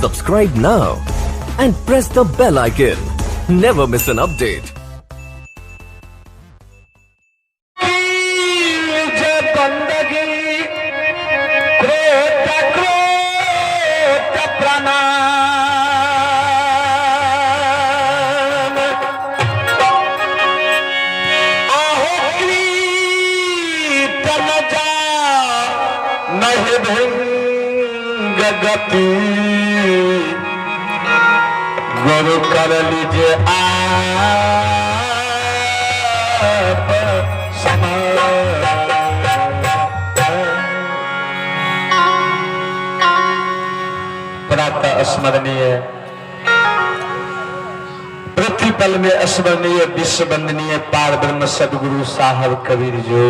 Subscribe now and press the bell icon. Never miss an update. गति गुरु कर लीजिए आप प्रातः स्मरणीय प्रतिपल में स्मरणीय विश्व वंदनीय पार ब्रह्म सदगुरु साहब कबीर जो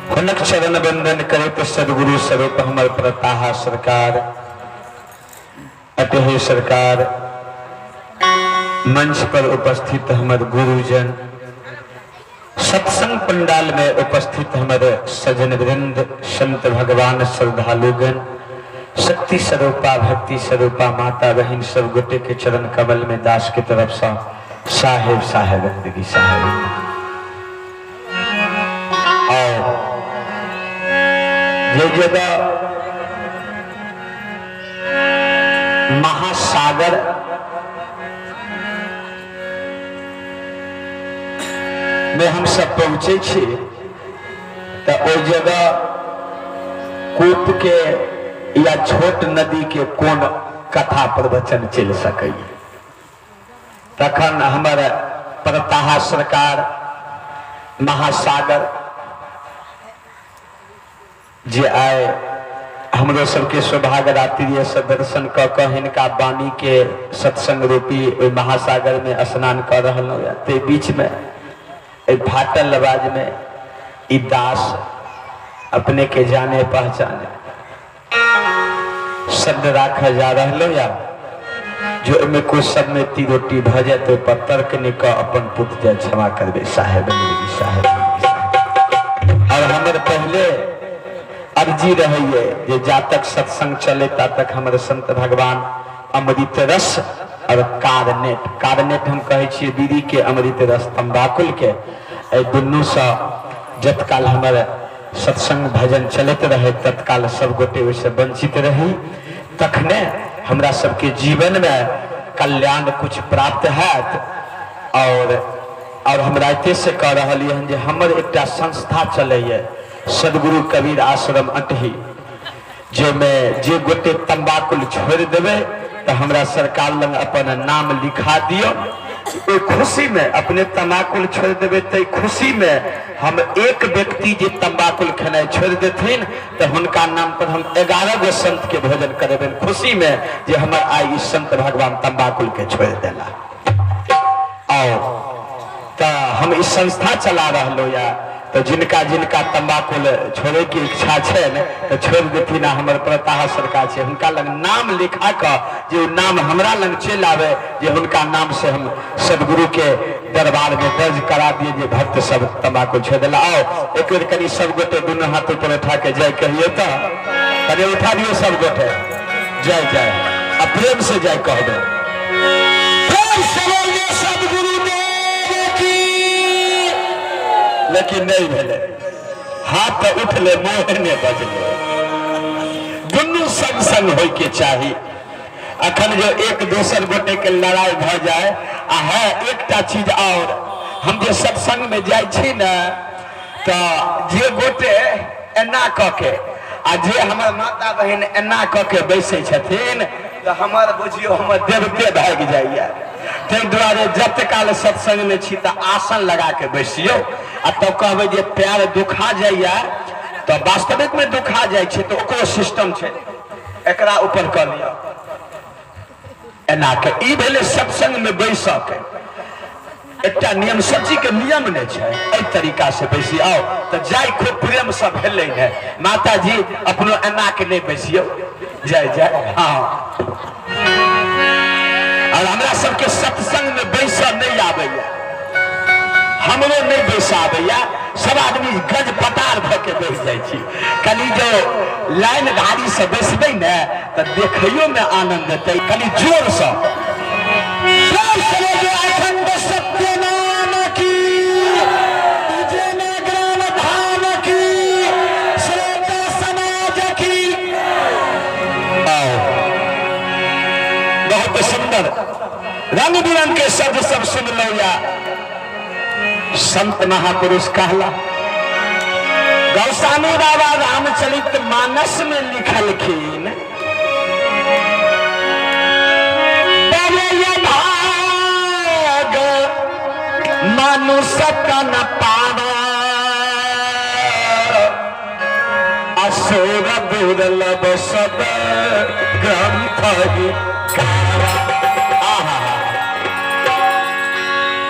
हुनक चरण बंदन करे तो सदगुरु स्वरूप हमर प्रताहा सरकार अतः सरकार मंच पर उपस्थित हमर गुरुजन सत्संग पंडाल में उपस्थित हमारे सजन वृंद संत भगवान श्रद्धालुगण शक्ति स्वरूपा भक्ति स्वरूपा माता बहन सब गोटे के चरण कमल में दास की तरफ से साहेब साहेब जिंदगी साहेब ये जगह महासागर में हम सब पहुंचे छे तो ओ जगह कूप के या छोट नदी के कोन कथा प्रवचन चल सके तखन हमारे प्रताहा सरकार महासागर जे आए हमरो सबके सौभाग्य रात्रि से दर्शन क हिनका वाणी के सत्संग रूपी महासागर में स्नान कर रहा ते बीच में फाटल आवाज में ई दास अपने के जाने पहचाने शब्द राखा जा रहा या जो में कुछ सब में ती रोटी भजे तो तर्क ने अपन पुत्र जय क्षमा करबे साहेब साहेब और हमारे पहले अर्जी रही है जे जातक सत्संग चले तक हमारे संत भगवान अमृत रस और कारनेट हम कहे छे बीड़ी के अमृत रस तंबाकुल के दुनू से जतकाल हमारे सत्संग भजन चलते रहे तत्काल सब गोटे वैसे वंचित रही तखने हमरा सबके जीवन में कल्याण कुछ प्राप्त है और हमरा इते से कह रहा जे हमर एक संस्था चले सदगुरु कबीर आश्रम अटही जे में जे गोटे तंबाकुल छोड़ देवे तो हमरा सरकार लंग अपन नाम लिखा दियो खुशी में अपने तंबाकुल छोड़ देवे तो खुशी में हम एक व्यक्ति जे तंबाकुल खेनाई छोड़ देथिन तो हुनका नाम पर हम 11 गो संत के भोजन करेबे खुशी में जे हमर आई संत भगवान तंबाकुल के छोड़ देला और तो हम इस संस्था चला रहा या तो जिनका जिनका तंबाकुल छोड़े की इच्छा है तो छोड़ देती ना हमारे प्रताहा सरकार है उनका लंग नाम लिखा कर जो नाम हमरा लंग चल आवे जे उनका नाम से हम सदगुरु के दरबार में दर्ज करा दिए जे भक्त सब तंबाकुल छोड़ दिला आओ एक करी सब गोटे दोनों हाथ ऊपर उठा के जय कहिए तो कभी उठा दियो सब गोटे जय जय अब प्रेम से जय कह दो लेकिन नहीं भेले हाथ तो उठ ले मोहने बजले दुनू संग संग होय के चाही अखन जो एक दोसर गोटे के लड़ाई भ जाए आ है एकटा चीज और हम जे सत्संग में जाय छी न तो जे गोटे एना क के आ जे हमर माता बहन एना क के बैसे छथिन तो हमर बुझियो हमर देवते भाग जाइए ते द्वारे जत काल सत्संग में छी त आसन लगा के बैसियो आ तो कहबे जे पैर दुखा जाइए तो वास्तविक में दुखा जाय छे तो ओकरो सिस्टम छे एकरा ऊपर कर लियो एना के ई भेले सत्संग में बैस के एकटा नियम सच्ची के नियम ने छे ए तरीका से बैसी आओ तो जाय खूब प्रेम से भेले है माता जी अपनो एना के नहीं बैसियो जय जय हां और हमरा सबके सत्संग में बैसा नहीं आवे हमरो नहीं बैसाबैया सब आदमी गज पटार भ के बैस जाइ छी कनी जो लाइन धारी से बैसबै ने तो देखियो में आनंद एतै कनी जोर से अखंड सत्य नाम की ग्राम धाम की श्रोता समाज की। बहुत सुंदर रंग बिरंग के शब्द सब सुन लो या संत महापुरुष कहला गोस्वामी बाबा रामचरित मानस में लिखलखिन भाग मनुष्य तन पावा असुर दुर्लभ सब ग्रंथ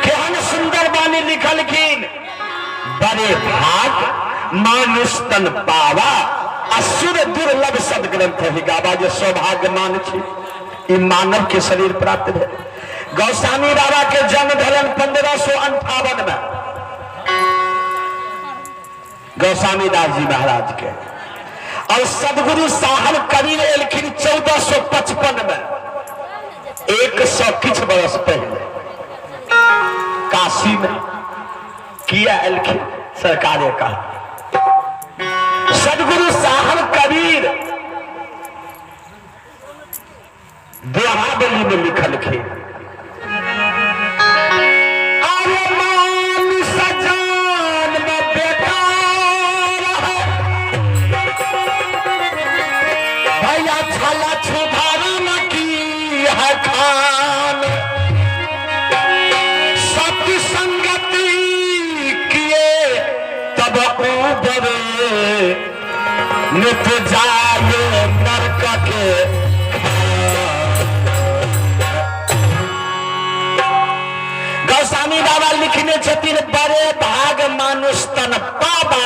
केहन सुंदर बानी लिखलखिन बड़े भाग मानुष तन पावा असुर दुर्लभ सदग्रंथ ही गावा जो सौभाग्यमान छी ई मानव के शरीर प्राप्त है। गोस्वामी बाबा के जन्म धरन 1558 में गोस्वामी दास जी महाराज के और सदगुरु साहब कबीर एलखिन 1455 में 100 किछ बरस पहले काशी में किया एलखिन सरकारे कहा सदगुरु साहब कबीर दोहाबली में लिखलखिन भैया छला छुधारण की है खान सत्य संगति किए तब उबरे नित जाए नरक के गोस्वामी बाबा लिखने छथिन बड़े भाग मानुष तन पावा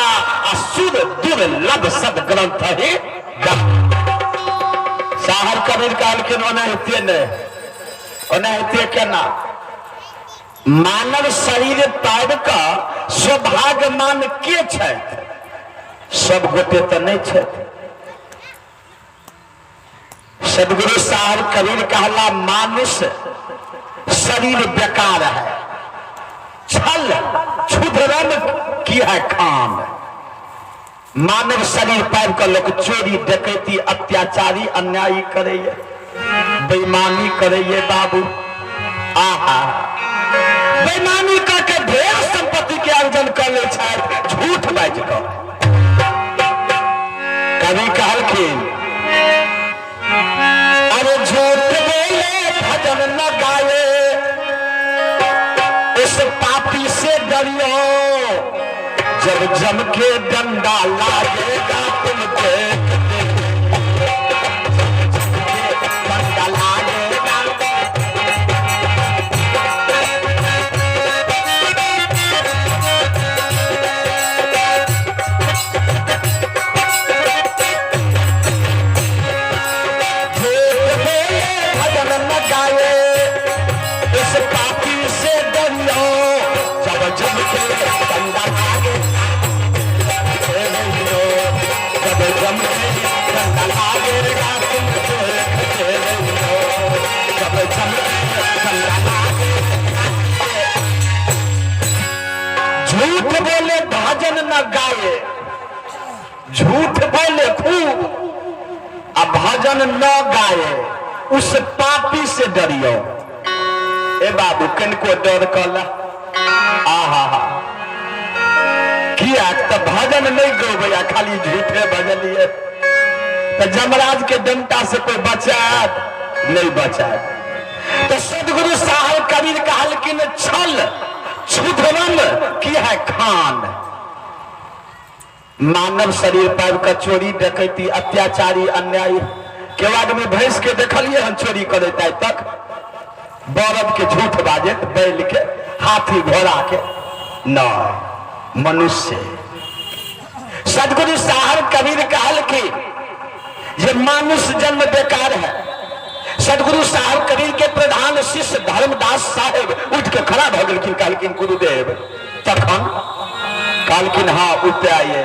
असुर दुर्लभ सद ग्रंथ ही साहब कबीर कहलखिन ओनाहिते नहीं ओनाहिते केना मानव शरीर पाबि कऽ सौभाग्यमान के छथि सब गोटे तो नहीं छथि। सदगुरु साहब कबीर कहला मानुष शरीर बेकार है छल क्षुद्रम की है काम मानव शरीर पाबि कऽ लोक चोरी डकैती अत्याचारी अन्यायी करैये बेईमानी करैये बाबू आहा बेईमानी करके ढेर संपत्ति के अर्जन कर ले छथि झूठ बाजि कऽ कवि कहलखिन अरे झूठ बोले भजन न गाए इस पापी से डरियो जब जम के डंडा लागेगा तुमके डंडा लागेगा भजन न गाए इस पापी से डरियो जब जम के डंडा लागेगा झूठ बोले भजन न गाए झूठ बोले खूब अब भजन न गाए उस पापी से डरियो ए बाबू कनको डर कला आहा किया तो भजन नहीं गौबैया खाली झूठे भजलिए तो जमराज के डंटा से कोई बचात नहीं बचात। तो सदगुरु साहब कबीर कहलखिन छल क्षुद्रम की है खान मानव शरीर पर का चोरी डकैती अत्याचारी अन्यायी केवाड़ में भैंस के देखलिए हम चोरी करे तक बौरद के झूठ बाजत बैल के हाथी घोड़ा के न मनुष्य। सदगुरु साहब कबीर कहलखिन ये मानुष जन्म बेकार है। सदगुरु साहब कबीर के प्रधान शिष्य धर्मदास साहेब उठ के खड़ा भ गए कहलखिन गुरुदेव तखन कालकिन हाँ उपाये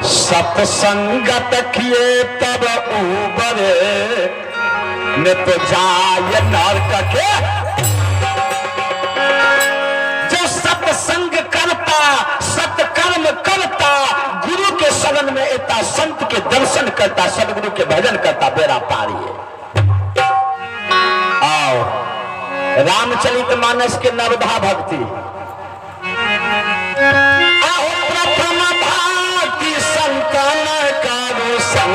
सत्संगत किए तब उबरे ने तो जाए नरक के। जो सत्संग करता सत्कर्म करता गुरु के शरण में एता संत के दर्शन करता सदगुरु के भजन करता बेड़ा पारी है। आओ रामचरित मानस के नवधा भक्ति आओ प्रथम भक्ति संतन करो संग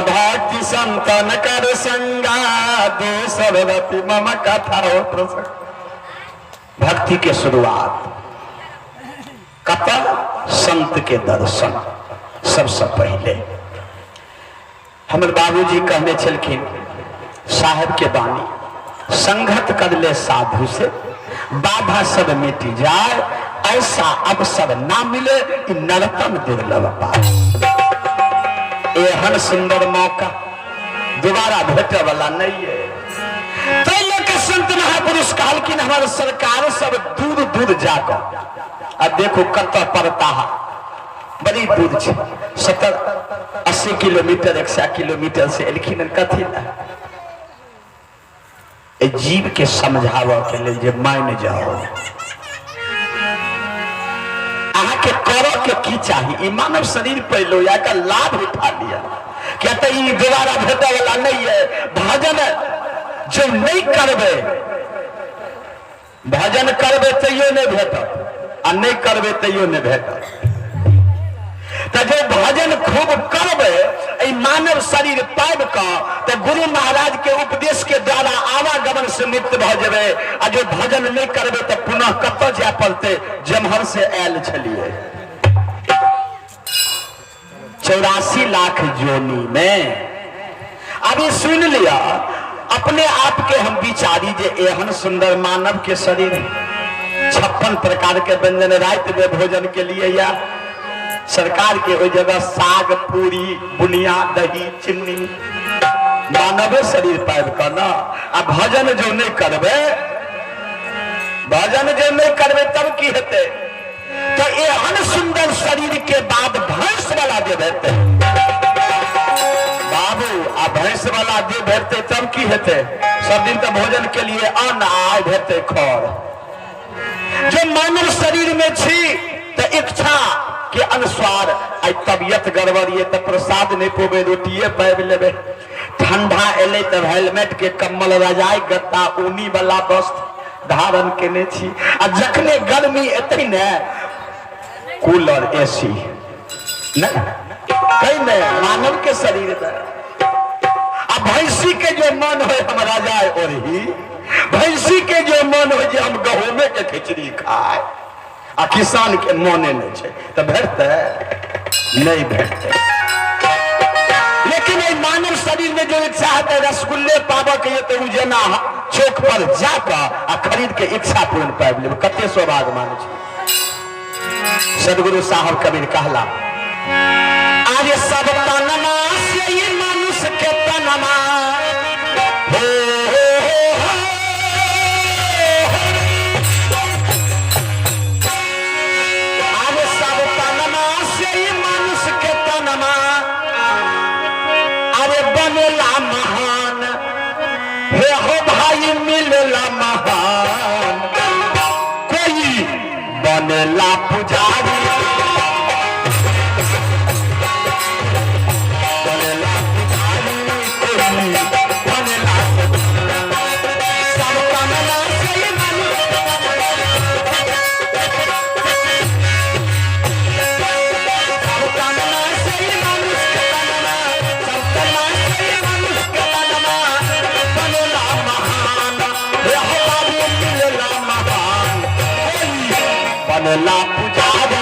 भक्ति संतन कर संगा दूसर रति मम कथा हो प्रसंग। भक्ति के शुरुआत कतल संत के दर्शन सबसे पहले हमर बाबूजी कहने चलखिन साहब के बानी संगत कर ले साधु से बाधा सब मिट जाए ऐसा अवसर ना मिले नरतम दुर्लभ पाए। एहन सुंदर मौका दोबारा भेटे वाला नहीं है। तो लेके संत महापुरुष काल की हमारे सरकार सब दूर दूर जाकर अब देखो कत पड़ता है बड़ी दूर 70-80 किलोमीटर 100 किलोमीटर से एलखिन कथी जीव के समझावा के लिए जे मान जाओ के करो के की चाहिए मानव शरीर पहलो या का लाभ उठा लिया क्या तो ये दोबारा भेटे वाला नहीं है। भजन जो नहीं करबे भजन करबे तैयो नहीं भेटत आ नहीं करबे तैयो नहीं भेटत। तो जो भजन खूब करबे मानव शरीर पाब का तो गुरु महाराज के उपदेश के द्वारा आवागमन से मुक्त भ जेबे आ जो भजन नहीं करबे तो पुनः कत जाय पड़ते जमहर से आयल छलिए 84 लाख जोनी में। अभी सुन लिया अपने आप के हम विचारी जे एहन सुंदर मानव के शरीर 56 प्रकार के व्यंजन रात में भोजन के लिए या सरकार के वही जगह साग पूरी बुनिया दही चीनी मानव शरीर पाब का ना आ भजन जो नहीं करबे भजन जो नहीं करबे तब की हेते। तो एहन सुंदर शरीर के बाद भैंस वाला दे भेटते बाबू आ भैंस वाला दे भेटते तब की हेते। सब दिन तो भोजन के लिए अन्न आय भेटते खर जो मानव शरीर में छी तो इच्छा के अनुसार आई तबियत गड़बड़िए तो प्रसाद नहीं पोबे रोटिए पाबि लेबे। ठंडा एले तब हेलमेट के कम्बल रजाई गद्दा ऊनी वाला वस्त्र धारण केने छी आ जखने गर्मी एते ने कूलर एसी नहीं कहीं नहीं मानव के शरीर में आ भैंसी के जो मन हो हम रजाई ओढ़ी भैंसी के जो मन हो जे हम गहूमे के खिचड़ी खाए आ किसान के मने नहीं छे तो भेटते नहीं भेटते। लेकिन मानव शरीर में जो इच्छा है रसगुल्ले पाबा के ये तो उजना चौक पर जाकर आ खरीद के इच्छा पूर्ण पाबि लेब कते सौभाग्य माने छे। सदगुरु साहब कबीर कहला आज सब तनमा से ये मनुष्य के तनमा आज सब तनमा बनेला पुजारी बनेला पुजारी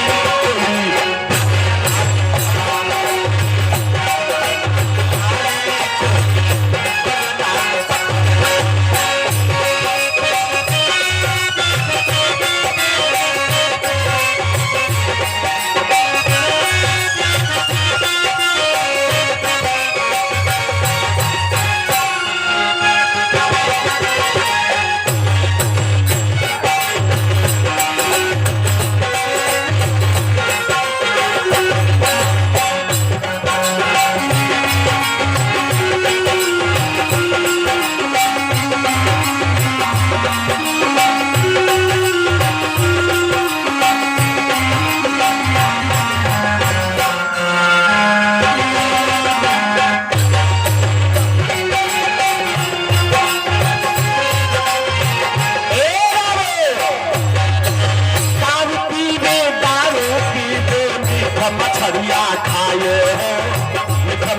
मछरिया खाए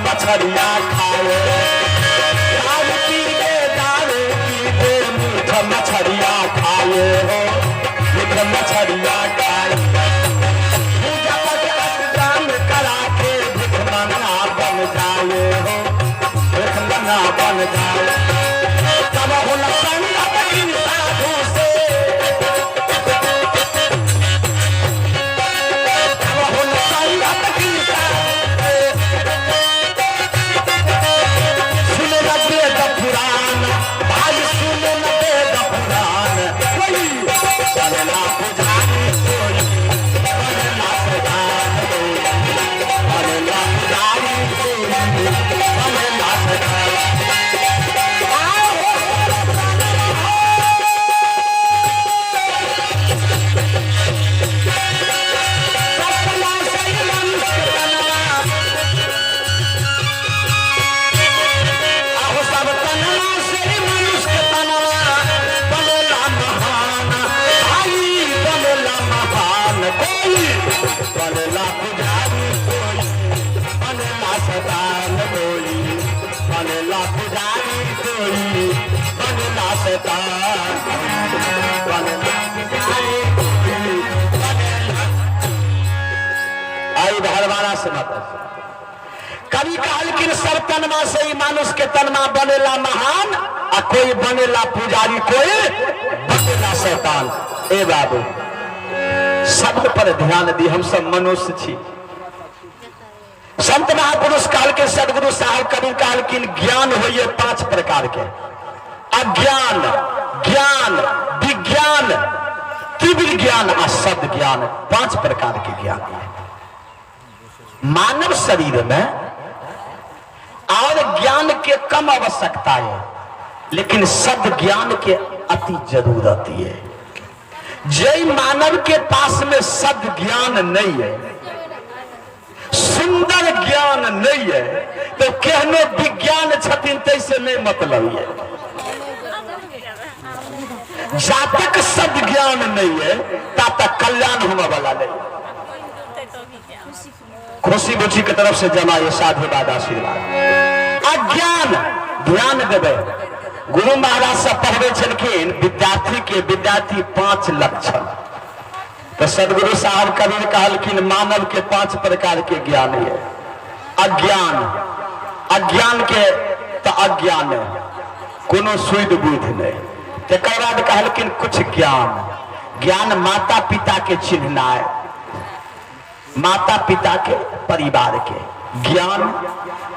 मछरिया खाए दारू पीवे दारू पीवे मीठ मछरिया खाए हो मीठ मछरिया खाए पूजा पाठ करा के भिखमंगा बन जाए हो भिखमंगा बन जाए तब हो साधु से आई भरवाना से मत कभी कहलकिन सब तनमा से ही मानुष के तनमा बनेला महान आ कोई बनेला पुजारी कोई बनेला शैतान। ए बाबू शब्द पर ध्यान दी, हम सब मनुष्य छी। संत महापुरुष काल के सदगुरु साहब कभी कहलकिन ज्ञान होइए 5 प्रकार के, अज्ञान, ज्ञान, विज्ञान, तीव्र ज्ञान और शब्द ज्ञान, 5 प्रकार के ज्ञान है मानव शरीर में। और ज्ञान के कम आवश्यकता है, लेकिन शब्द ज्ञान के अति जरूरत है। जय मानव के पास में शब्द ज्ञान नहीं है, सुंदर ज्ञान नहीं है, तो कहनो विज्ञान छथिन तैसे नहीं मतलब है। जब तक शब्द ज्ञान नहीं है तब तक कल्याण होने वाला नहीं। खुशी बुची की तरफ से जमा ये साधुवाद आशीर्वाद। अज्ञान ध्यान देवे, गुरु महाराज से पढ़े छलखिन विद्यार्थी 5 लक्षण। तो सदगुरु साहब कबीर कहलखिन मानव के 5 प्रकार के ज्ञान है। अज्ञान, अज्ञान के तो अज्ञान है, कोनो सुध बुध नहीं। तकर बाद कहलखिन कुछ ज्ञान, ज्ञान माता पिता के चिन्हनाय, माता पिता के परिवार के ज्ञान।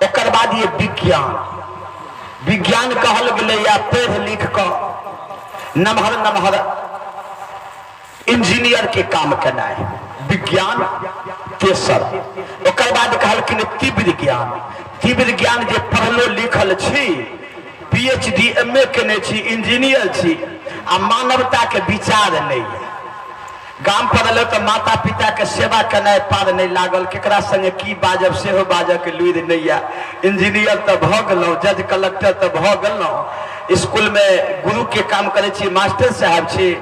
एकर बाद ये विज्ञान, विज्ञान कहल गए या पढ़ लिख कर नमहर नमहर इंजीनियर के काम करना है, विज्ञान तेसर। ओकर बाद कहलखिन तीव्र ज्ञान, तीव्र ज्ञान जे पढ़लो लिखल छी, PhD MA केने छी, इंजीनियर छी आ मानवता के विचार नहीं है, गाम पर तो माता पिता के सेवा करना पार नहीं लागल, केकरा संगे की बाजब सेहो बाजऽ के लुरि नहीं है। इंजीनियर तो भ गेलौं, जज कलेक्टर तो भ गेलौं, स्कूल में गुरु के काम करे छी, मास्टर साहब छी,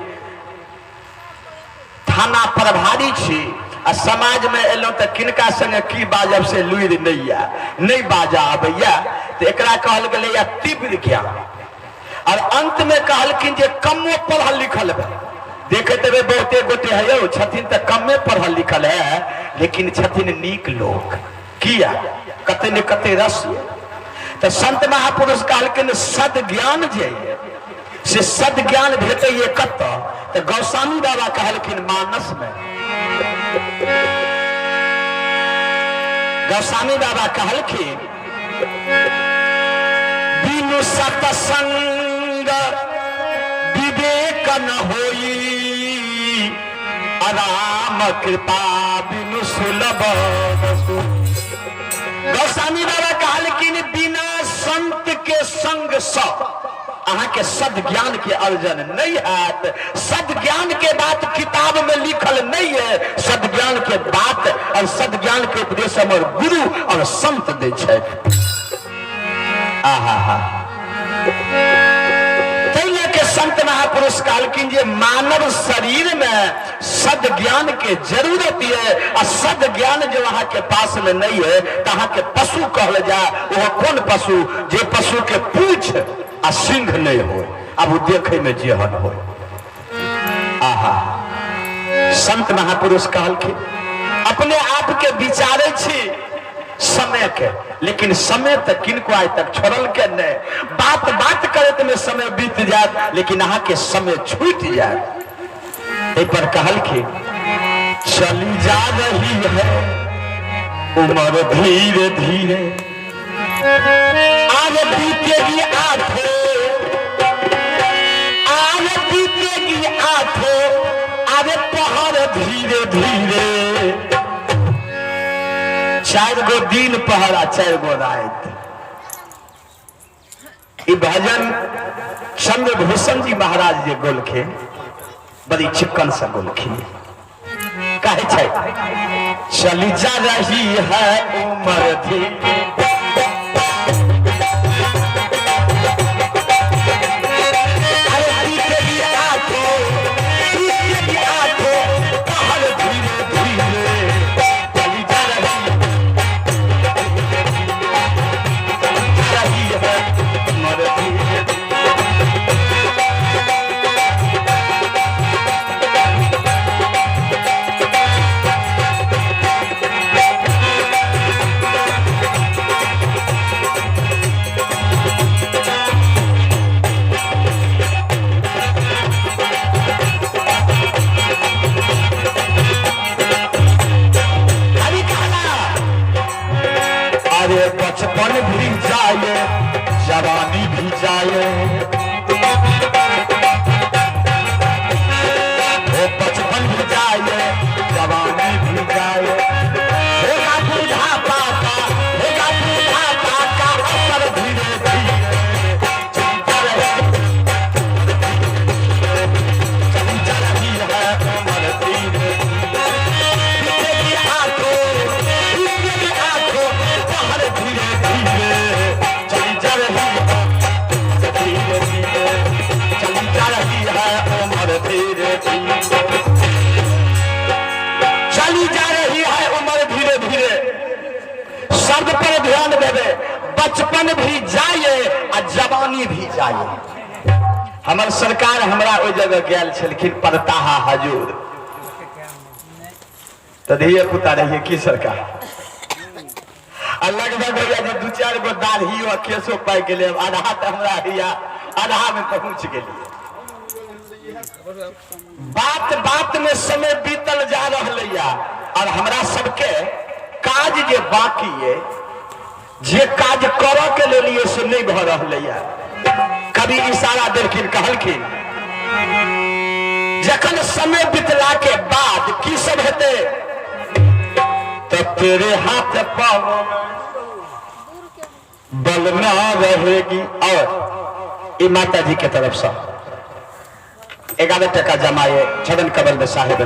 थाना प्रभारी छी, आ समाज में एलौं तो किनका संगे की बाजब से लुरि नहीं है, नहीं बाजा आबैया। तो एकरा कहल गेलै या तीव्र ज्ञान। और अंत में कहलखिन जे कमो पढ़ल लिखल है, देखते हुए बहुते गोटे है छथिन तो कमे पढ़ल लिखल है, लेकिन छथिन नीक लोग। किया कते न कते रस। तो संत महापुरुष कहलखिन सद ज्ञान जे से सद ज्ञान भेटे कत। तो गोस्वामी बाबा कहलखिन मानस में। गोस्वामी बाबा कहलखिन बिनु सतसंग विवेक न होई, राम कृपा बिनु सुलभ। गोस्वामी बाबा कहलखिन बिना संत के संग स अहाँ के सद ज्ञान के अर्जन नहीं है। सद ज्ञान के बात किताब में लिखल नहीं है। सद ज्ञान के बात और सद ज्ञान के उपदेश हमर गुरु और संत दे छै। आहा के संत महापुरुष कहलखिन जे मानव शरीर में सद ज्ञान के जरूरत है, और सद ज्ञान जो अहाँ के पास में नहीं है तो अहाँ के पशु कहल जाए। वो कौन पशु? जे पशु के पूछ आ सिंह नहीं हो, अब वो देखे में जेहन हो। आहा संत महापुरुष कहलखिन अपने आप के विचारे छी समय के, लेकिन समय तक किनको आज तक छोड़ल के नहीं। बात बात करते में समय बीत जाए, लेकिन अहाँ के समय छूट जाए। एक पर कहलखिन चली जा रही है उम्र धीरे धीरे, आगे बीतेगी आठों, आगे बीतेगी आठों, आगे पहाड़ धीरे धीरे। 4 गो दिन पहरा 4 गो रात। ई भजन चंद्रभूषण जी महाराज जे गोलखे बड़ी चिक्कन से गोलखिन। कहे छै चली जा रही है उम्र धीरे, बचपन भी जाए जवानी भी जाए, वो बचपन भी जाए जवानी भी जाए। होगा बुढ़ापा का, होगा बुढ़ापा का असर धीरे धीरे। चलता रही है उम्र धीरे धीरे, आंखों आंखों बाहर धीरे धीरे। चली जा रही है धीरे धीरे, चली जा रही है उम्र धीरे धीरे, चली जा रही है उम्र धीरे धीरे। शब्द पर ध्यान देवे, बचपन भी जाए और जवानी भी जाए। हमार सरकार हमरा ओइ जगह गेल छलखिन परताहा हजूर, तो धिये पुता रहिए की सरकार लगभग भैया जो 2-4 गो दाढ़ी और केसो पाई गेले, आधा तो हमरा हिया आधा में पहुंच गेलिए। बात बात में समय बीतल जा रहा, और हमरा सबके काज जे बाकी है, जे काज कर के लिए से नहीं भ रहा। कभी इशारा देलखिन, कहलखिन जखन समय बीतला के बाद की सब हेते, तो तेरे हाथ पाँव बल ना रहेगी। और ये माता जी के तरफ से 11 टका जमाए छदन कबल में साहेब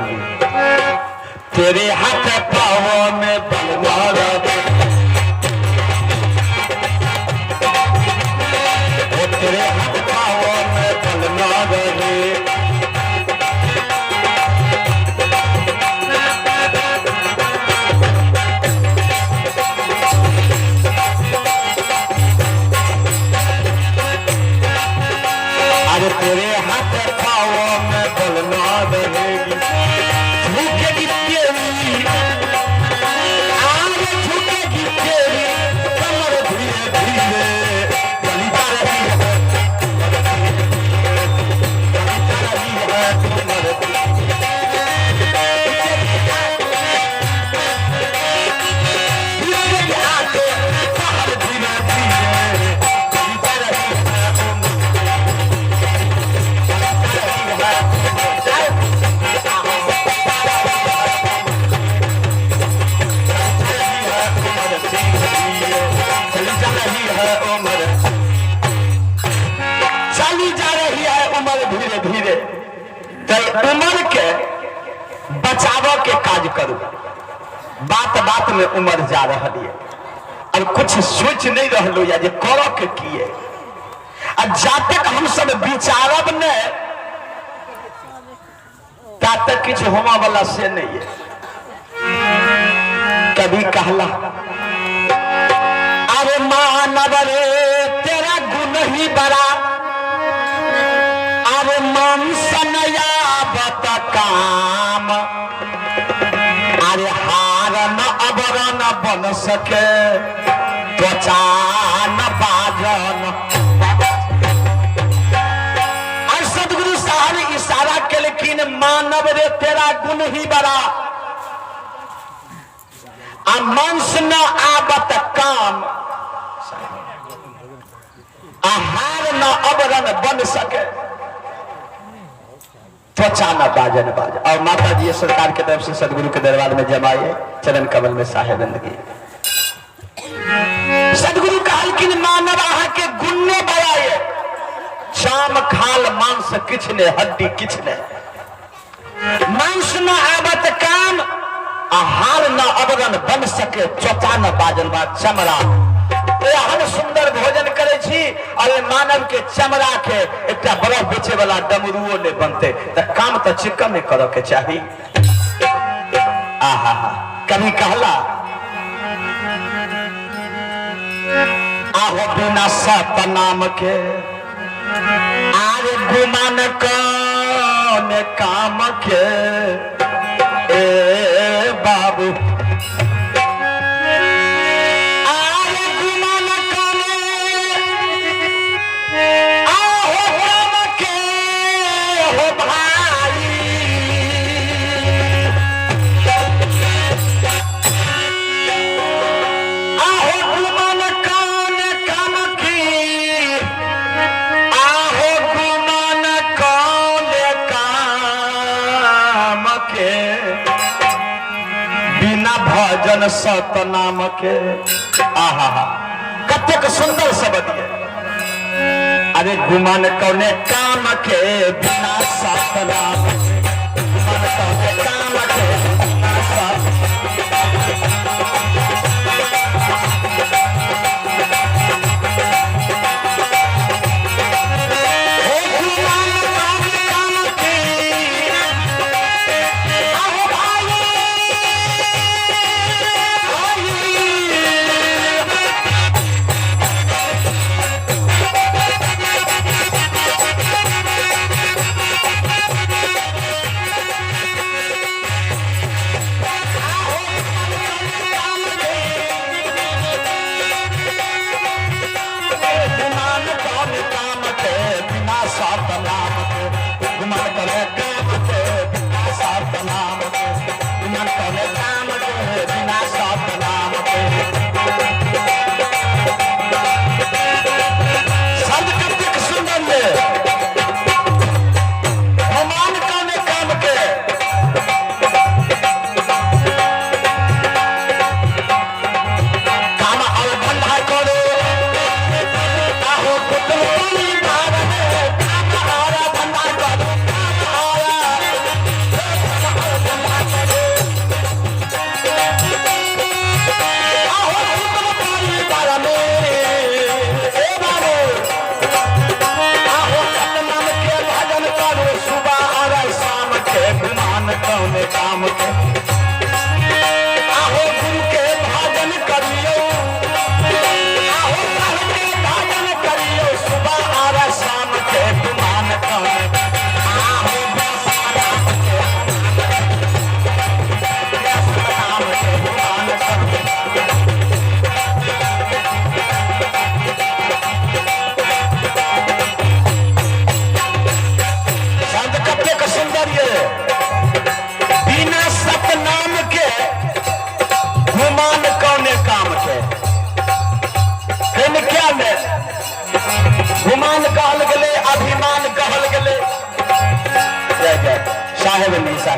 तेरे हाथ पाँव में बलवार तेरे हाथ पाँव में बलवार अरे तेरे हाथ पाँव में बलना रहेगी झुकेगी तेरी आगे झुकेगी तेरी कमर धीरे धीरे चली जा रही है कमर उम्र के बचाव के काज करू बात बात में उम्र जा रही है और कुछ सोच नहीं रहलो या जे करो के किए और जब तक हम सब विचारब न तब तक कुछ होमा वाला से नहीं है। कभी कहला अरे मानव रे तेरा गुण ही बड़ा अरे मनसनया बत काम अरे हार न अबर न बन सके त्वचा न बाजन। और सदगुरु साहब इशारा के लेकिन मानव रे तेरा गुण ही बड़ा आ मंस न आबत काम आहार न अबरन बन सके त्वचा न बाजन बाज। और माता जी सरकार की तरफ से सदगुरु के दरबार में जमाए चरण कमल में साहेबंदगी सदगुरु कहल कि मानव आहा के गुन्ने बड़ाए शाम खाल मांस किछ ने हड्डी किछ ने मांस न आबत काम आहार न अबरन बन सके त्वचा न बाजन बाज। चमड़ा एहन सुंदर भोजन करे छी अरे मानव के चमड़ा के एक बर्फ बेचे वाला डमरुओ ने बनते तो काम तो चिकन में करो के चाहिए। आहा कभी कहला आहो बिना सत नाम के आरे गुमान कौन काम के ए बाबू भजन सत नाम के आहा कतेक सुंदर शब्द है। अरे गुमान कौने काम के बिना सत नाम गुमान कौने काम के बिना सत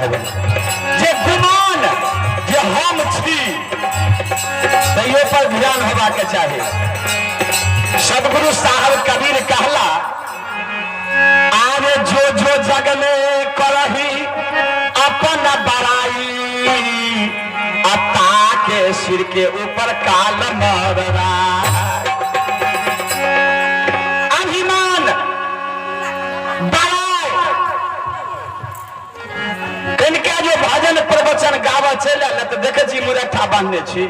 हेबे जे गुमान जे हम छी तैयो पर ध्यान होबा के चाही। सदगुरु साहब कबीर कहला आरे जो जो जग में करही अपन बड़ाई अता के सिर के ऊपर काल मररा। अभिमान बड़ाई इनके जो भजन प्रवचन गावा चले न तो देखे छी मुरठा बांधने छी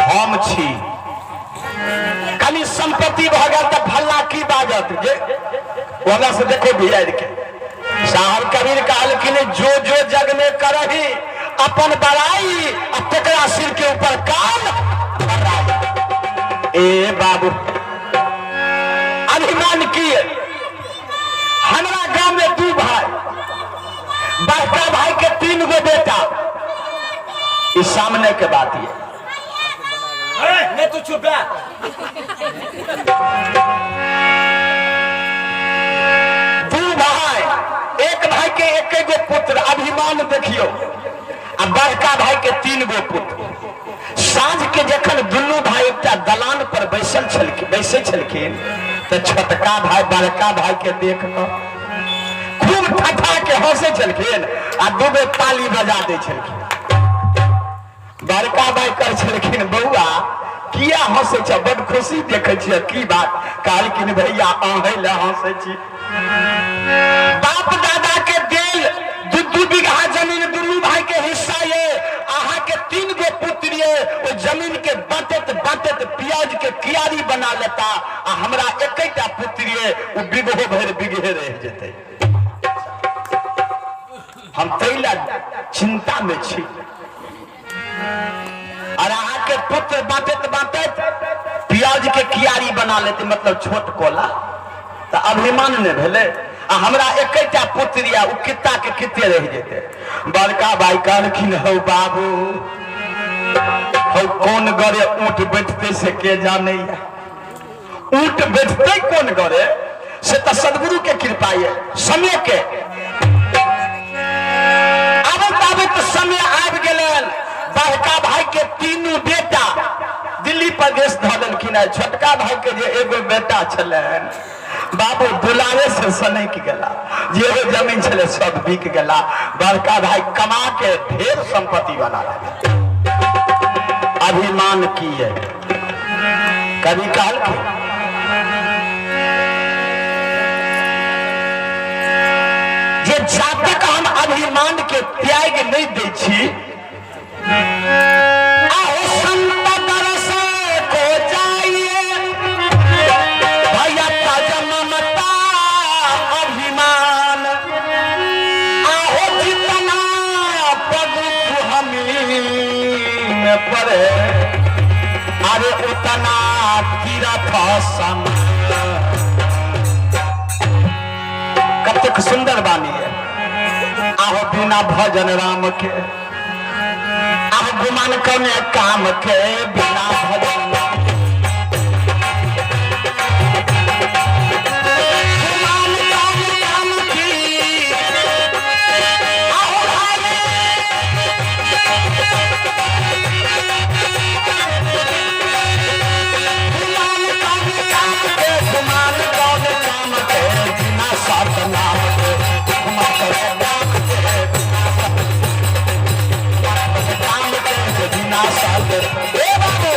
हम छी खाली संपत्ति भगल तो भल्ला की बाजत जे वहां से देखो बिहार के साहब कबीर कहलखिन जो जो जग में करही अपन बड़ाई अब तकरा सिर के ऊपर काल ए बाबू अभिमान किए। हमारा गांव में 2 भाई, बड़का भाई के 3 गो बेटा, इस सामने के बात ये मैं तो चुप है। 2 भाई, एक भाई के 1 गो पुत्र, अभिमान देखियो, अब बड़का भाई के 3 गो पुत्र। साँझ के जखन दुनू भाई एक दलान पर बैसे छलखिन तो छोटका भाई बड़का भाई के देख खूब ठठा के हंसे छलखिन आ 2 गो ताली बजा दे छलखिन। बड़का भाई कर छलखिन बउआ किया हंसे छ, बड़ खुशी देखे छियै की बात? कहलखिन भैया अहे ले हंसे छी, बाप दादा के देल 2 बीघा जमीन दुनू भाई के हिस्सा ये, अहा के 3 गो पुत्र ये, ओ जमीन के बांटत बांटत प्याज के कियारी बना लेता आ हमरा 1टा पुत्र ये, ओ बिगहो भर बिगहे रह जेते। हम तैला चिंता में छी और अहा के पुत्र बांटत बांटत प्याज के कियारी बना लेते, मतलब छोट कोला तो अभिमान ने भेले आ हमरा 1टा पुत्र या उ कित्ता के कित्ते रह जेते। बड़का भाई कहलखिन हौ बाबू हौ कौन गरे ऊंट बैठते से के जाने, ऊंट बैठते कौन गरे से तो सदगुरु के कृपा ये। समय के आबत समय आबि गेलन, बड़का भाई के 3 बेटा दिल्ली प्रदेश धऽ लेलखिन। छोटका भाई के जे 1 बेटा छलन बाबू दुलारे से सनक गेला, जे जमीन छले सब बिक गेला। बड़का भाई कमा के ढेर संपत्ति बना लेला। अभिमान की है कभी कहलखिन जे जब तक हम अभिमान के त्याग नहीं दै छी आओ संत दरस को जाइए भैया ताजा ममता अभिमान आओ जितना पद हमीन पड़े अरे उतना तीरथ सम। कतेक सुंदर बानी है। आहो बिना भजन राम के, आहो गुमान कौने काम के, बिना भजन गुमान कौने काम की, आहो भाई गुमान कौने काम के, गुमान कौने काम के, बिना साधना के गुमान कौने काम के बिना साधना। ए बाबू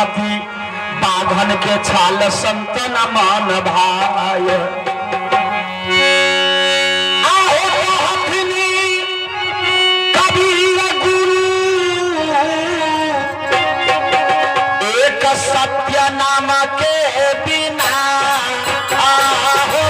हाथी बाघन के छाल संतन मान भाई आओ तो हथनी कबीर गुरु एक सत्य नाम के बिना आओ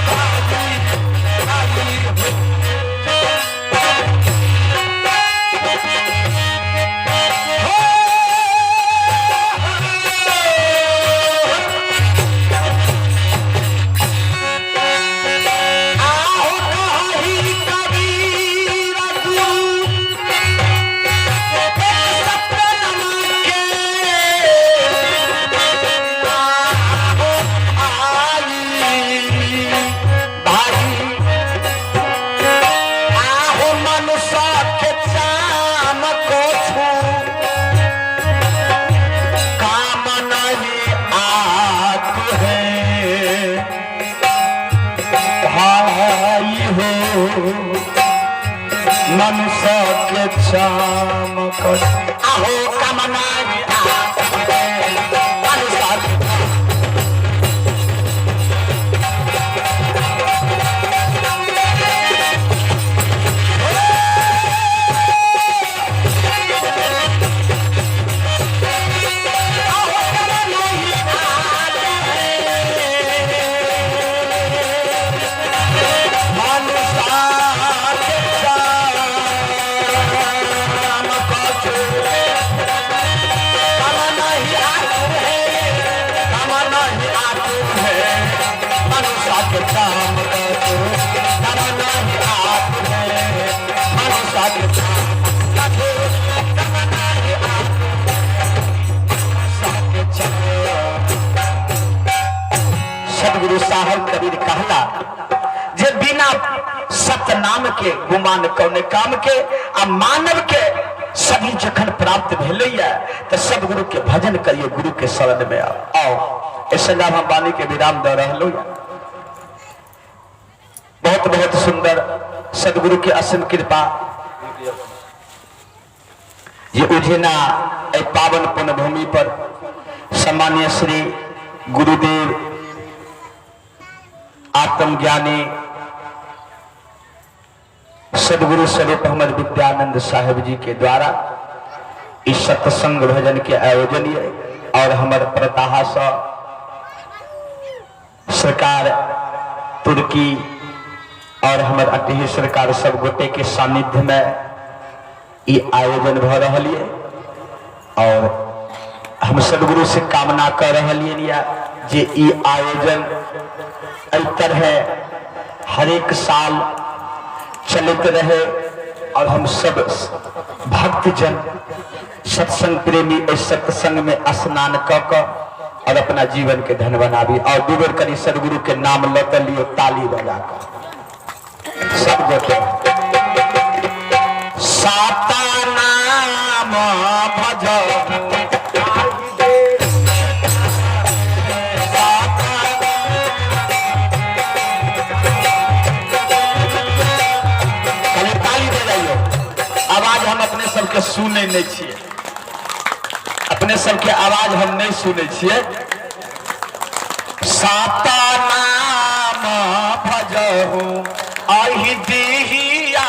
मनुष्य के चाम कर आहो कामना सदगुरु साहब कबीर कहला जे बिना सतनाम के गुमान कौने काम के आ मानव के सभी जखन प्राप्त भेलैया तो सदगुरु के भजन करिए गुरु के शरण में आओ ऐसे नाम हम वाणी के विराम दे रहलो बहुत बहुत सुंदर सदगुरु के असीम कृपा ये उझेना एक पावन पुण्य भूमि पर सम्मानीय श्री गुरुदेव आत्मज्ञानी सदगुरु स्वरूप अहमद विद्यानंद साहेब जी के द्वारा इस सत्संग भजन के आयोजन और हमारे प्रताहा सरकार तुर्की और हमारे अटही सरकार सब गोटे के सानिध्य में ये आयोजन भ रहा और हम सदगुरु से कामना कर रहा जे ये आयोजन तरह हर एक साल चलते रहे और हम सब भक्तजन सत्संग प्रेमी इस सत्संग में स्नान कर और अपना जीवन के धन बनावी और दूबर करी सदगुरु के नाम लत लियो ताली बजाकर सब गोटे साता नाम भजो सबके सुने नहीं छिए अपने सबके आवाज हम नहीं सुने छिए साता नाम भजहु आहि देहिया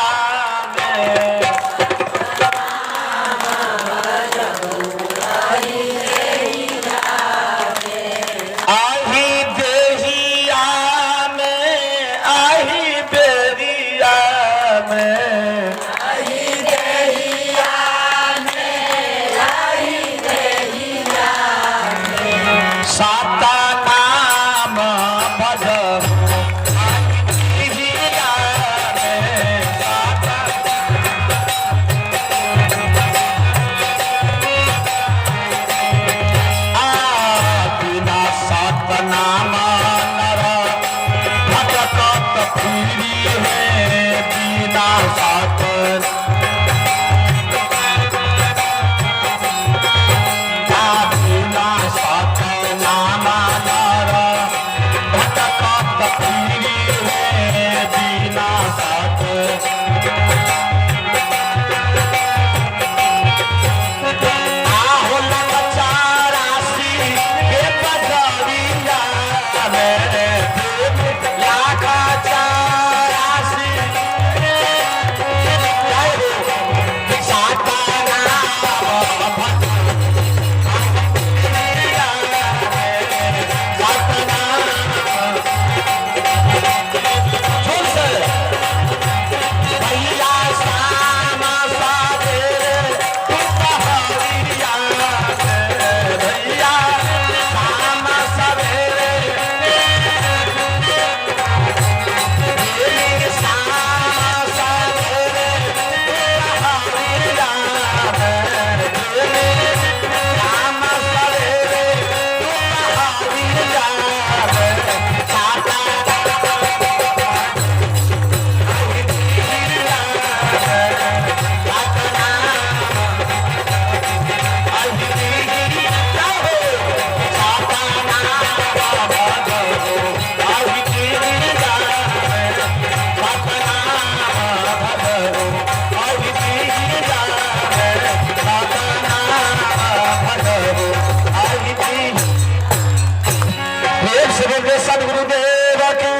श्री सदगुरुदेव की,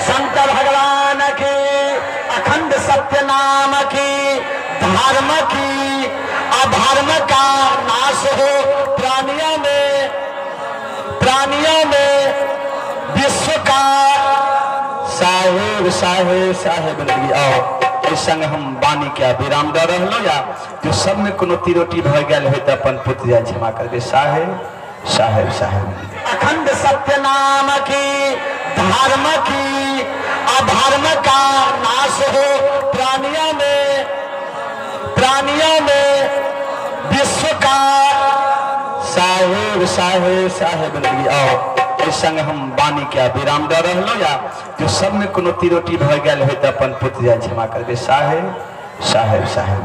संत भगवान की, अखंड सत्य नाम की, धर्म की अधर्म का नाश हो प्राणियों में विश्व का साहेब साहेब साहेब लगी। आओ इस संग हम बानी क्या विराम दे रहा या जो सब में कोनो तिरोटी भ गल हो तो अपन पुत्र जाए क्षमा करके साहेब साहेब साहेब। अखंड सत्य नाम की, धर्म की अधर्म का नाश हो प्राणियों में विश्व का साहेब साहेब साहेब लगी। आओ इस संग हम बानी क्या विराम दे रहा या जो सब में कोनो तिरोटी भ गल हो तो अपन पुत्र जाए क्षमा करके साहेब साहेब साहेब।